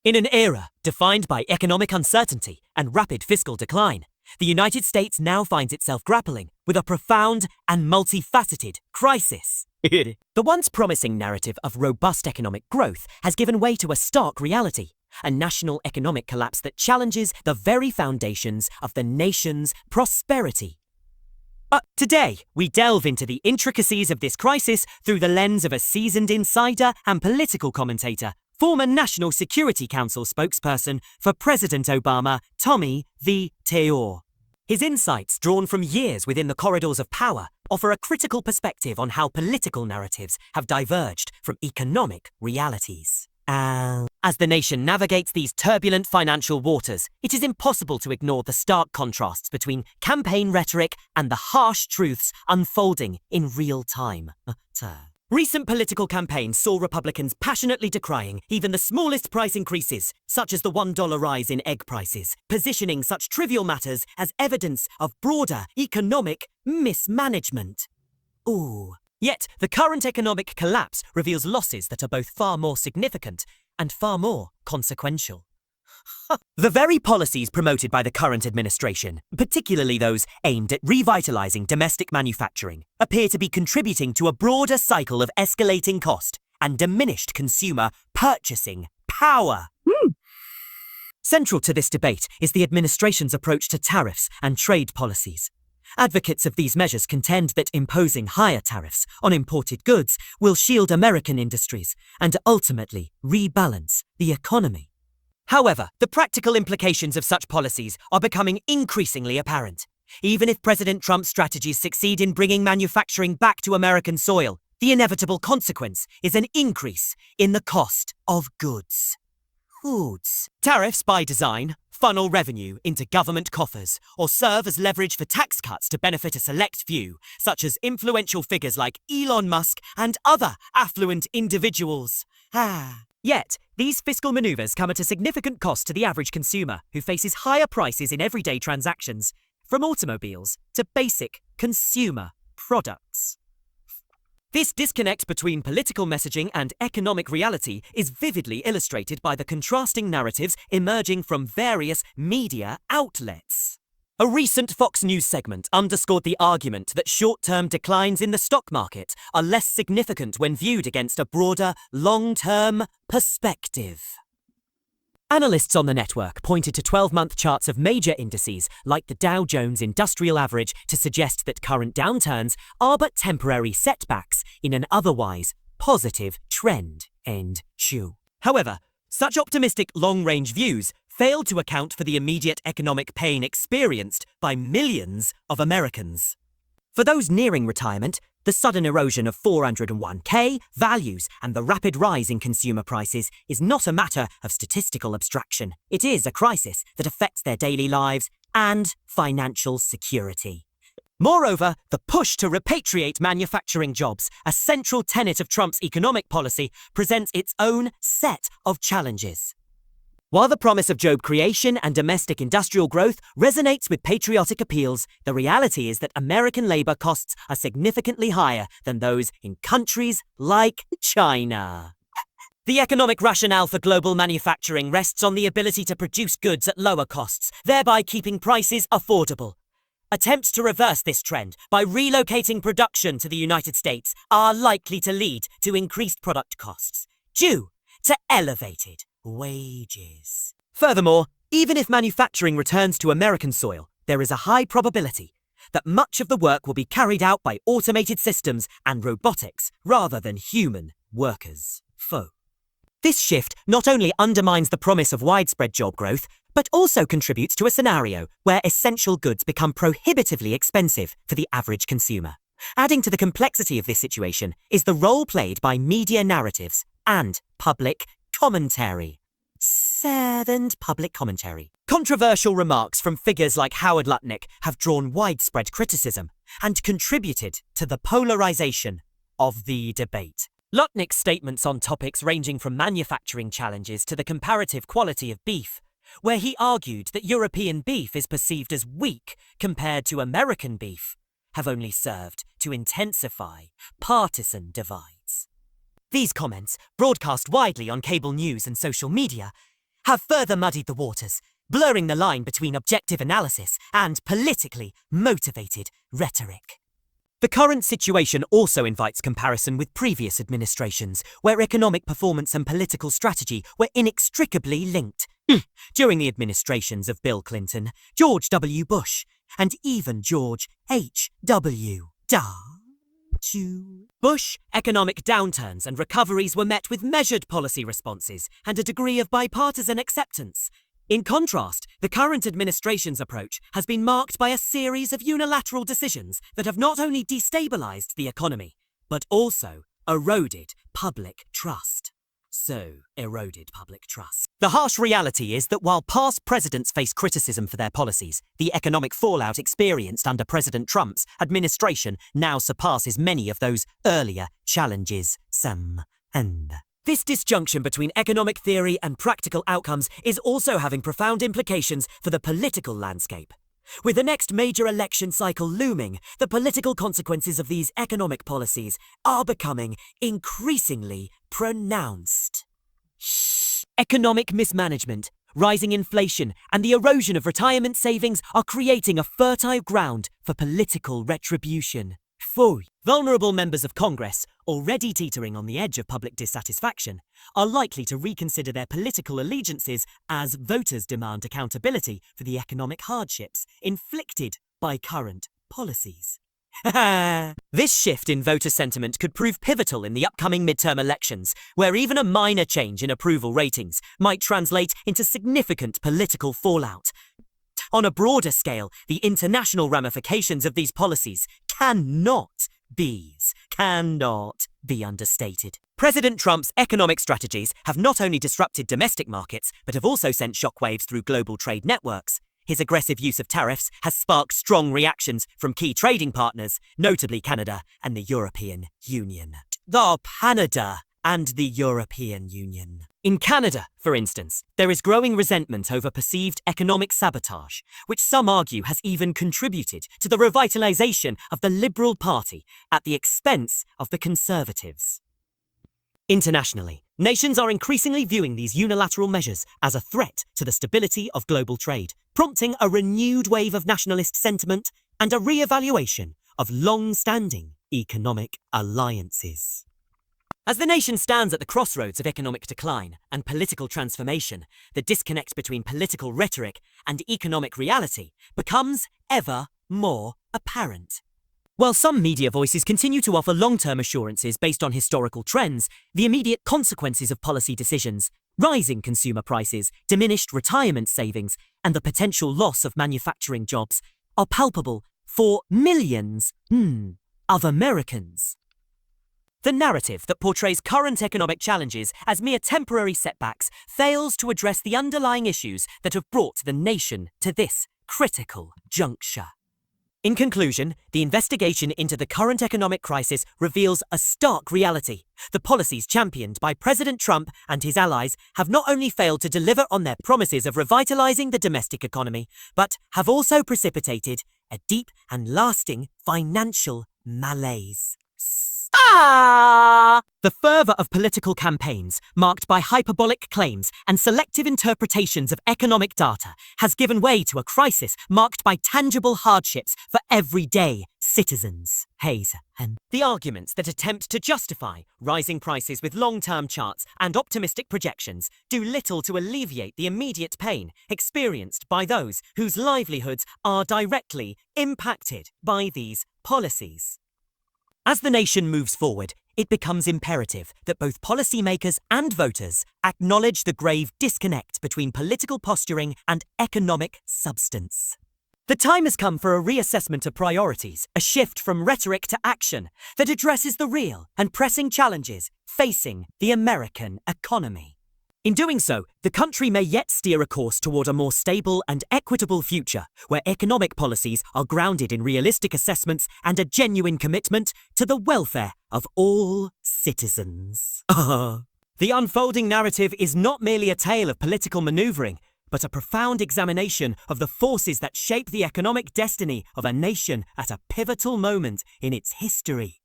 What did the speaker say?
In an era defined by economic uncertainty and rapid fiscal decline, the United States now finds itself grappling with a profound and multifaceted crisis. The once promising narrative of robust economic growth has given way to a stark reality, a national economic collapse that challenges the very foundations of the nation's prosperity. Today, we delve into the intricacies of this crisis through the lens of a seasoned insider and political commentator, former National Security Council spokesperson for President Obama, Tommy V. Teor. His insights, drawn from years within the corridors of power, offer a critical perspective on how political narratives have diverged from economic realities. As the nation navigates these turbulent financial waters, it is impossible to ignore the stark contrasts between campaign rhetoric and the harsh truths unfolding in real time. Recent political campaigns saw Republicans passionately decrying even the smallest price increases, such as the $1 rise in egg prices, positioning such trivial matters as evidence of broader economic mismanagement. Yet, the current economic collapse reveals losses that are both far more significant and far more consequential. The very policies promoted by the current administration, particularly those aimed at revitalizing domestic manufacturing, appear to be contributing to a broader cycle of escalating cost and diminished consumer purchasing power. Central to this debate is the administration's approach to tariffs and trade policies. Advocates of these measures contend that imposing higher tariffs on imported goods will shield American industries and ultimately rebalance the economy. However, the practical implications of such policies are becoming increasingly apparent. Even if President Trump's strategies succeed in bringing manufacturing back to American soil, the inevitable consequence is an increase in the cost of goods. Tariffs, by design, funnel revenue into government coffers or serve as leverage for tax cuts to benefit a select few, such as influential figures like Elon Musk and other affluent individuals. Yet, these fiscal maneuvers come at a significant cost to the average consumer, who faces higher prices in everyday transactions, from automobiles to basic consumer products. This disconnect between political messaging and economic reality is vividly illustrated by the contrasting narratives emerging from various media outlets. A recent Fox News segment underscored the argument that short-term declines in the stock market are less significant when viewed against a broader, long-term perspective. Analysts on the network pointed to 12-month charts of major indices like the Dow Jones Industrial Average to suggest that current downturns are but temporary setbacks in an otherwise positive trend. However, such optimistic long-range views failed to account for the immediate economic pain experienced by millions of Americans. For those nearing retirement, the sudden erosion of 401k values and the rapid rise in consumer prices is not a matter of statistical abstraction. It is a crisis that affects their daily lives and financial security. Moreover, the push to repatriate manufacturing jobs, a central tenet of Trump's economic policy, presents its own set of challenges. While the promise of job creation and domestic industrial growth resonates with patriotic appeals, the reality is that American labor costs are significantly higher than those in countries like China. The economic rationale for global manufacturing rests on the ability to produce goods at lower costs, thereby keeping prices affordable. Attempts to reverse this trend by relocating production to the United States are likely to lead to increased product costs due to elevated wages. Furthermore, even if manufacturing returns to American soil, there is a high probability that much of the work will be carried out by automated systems and robotics rather than human workers. This shift not only undermines the promise of widespread job growth, but also contributes to a scenario where essential goods become prohibitively expensive for the average consumer. Adding to the complexity of this situation is the role played by media narratives and public commentary. Controversial remarks from figures like Howard Lutnick have drawn widespread criticism and contributed to the polarization of the debate. Lutnick's statements on topics ranging from manufacturing challenges to the comparative quality of beef, where he argued that European beef is perceived as weak compared to American beef, have only served to intensify partisan divides. These comments, broadcast widely on cable news and social media, have further muddied the waters, blurring the line between objective analysis and politically motivated rhetoric. The current situation also invites comparison with previous administrations, where economic performance and political strategy were inextricably linked. During the administrations of Bill Clinton, George W. Bush, and even George H.W. Bush, economic downturns and recoveries were met with measured policy responses and a degree of bipartisan acceptance. In contrast, the current administration's approach has been marked by a series of unilateral decisions that have not only destabilized the economy, but also eroded public trust. The harsh reality is that while past presidents face criticism for their policies, the economic fallout experienced under President Trump's administration now surpasses many of those earlier challenges. This disjunction between economic theory and practical outcomes is also having profound implications for the political landscape. With the next major election cycle looming, the political consequences of these economic policies are becoming increasingly pronounced. Economic mismanagement, rising inflation, and the erosion of retirement savings are creating a fertile ground for political retribution. Vulnerable members of Congress, already teetering on the edge of public dissatisfaction, are likely to reconsider their political allegiances as voters demand accountability for the economic hardships inflicted by current policies. This shift in voter sentiment could prove pivotal in the upcoming midterm elections, where even a minor change in approval ratings might translate into significant political fallout. On a broader scale, the international ramifications of these policies cannot be understated. President Trump's economic strategies have not only disrupted domestic markets, but have also sent shockwaves through global trade networks. His aggressive use of tariffs has sparked strong reactions from key trading partners, notably Canada and the European Union. In Canada, for instance, there is growing resentment over perceived economic sabotage, which some argue has even contributed to the revitalization of the Liberal Party at the expense of the Conservatives. Internationally, nations are increasingly viewing these unilateral measures as a threat to the stability of global trade, prompting a renewed wave of nationalist sentiment and a re-evaluation of long-standing economic alliances. As the nation stands at the crossroads of economic decline and political transformation, the disconnect between political rhetoric and economic reality becomes ever more apparent. While some media voices continue to offer long-term assurances based on historical trends, the immediate consequences of policy decisions, rising consumer prices, diminished retirement savings, and the potential loss of manufacturing jobs are palpable for millions of Americans. The narrative that portrays current economic challenges as mere temporary setbacks fails to address the underlying issues that have brought the nation to this critical juncture. In conclusion, the investigation into the current economic crisis reveals a stark reality. The policies championed by President Trump and his allies have not only failed to deliver on their promises of revitalizing the domestic economy, but have also precipitated a deep and lasting financial malaise. The fervor of political campaigns, marked by hyperbolic claims and selective interpretations of economic data, has given way to a crisis marked by tangible hardships for everyday citizens. The arguments that attempt to justify rising prices with long-term charts and optimistic projections do little to alleviate the immediate pain experienced by those whose livelihoods are directly impacted by these policies. As the nation moves forward, it becomes imperative that both policymakers and voters acknowledge the grave disconnect between political posturing and economic substance. The time has come for a reassessment of priorities, a shift from rhetoric to action that addresses the real and pressing challenges facing the American economy. In doing so, the country may yet steer a course toward a more stable and equitable future, where economic policies are grounded in realistic assessments and a genuine commitment to the welfare of all citizens. The unfolding narrative is not merely a tale of political maneuvering, but a profound examination of the forces that shape the economic destiny of a nation at a pivotal moment in its history.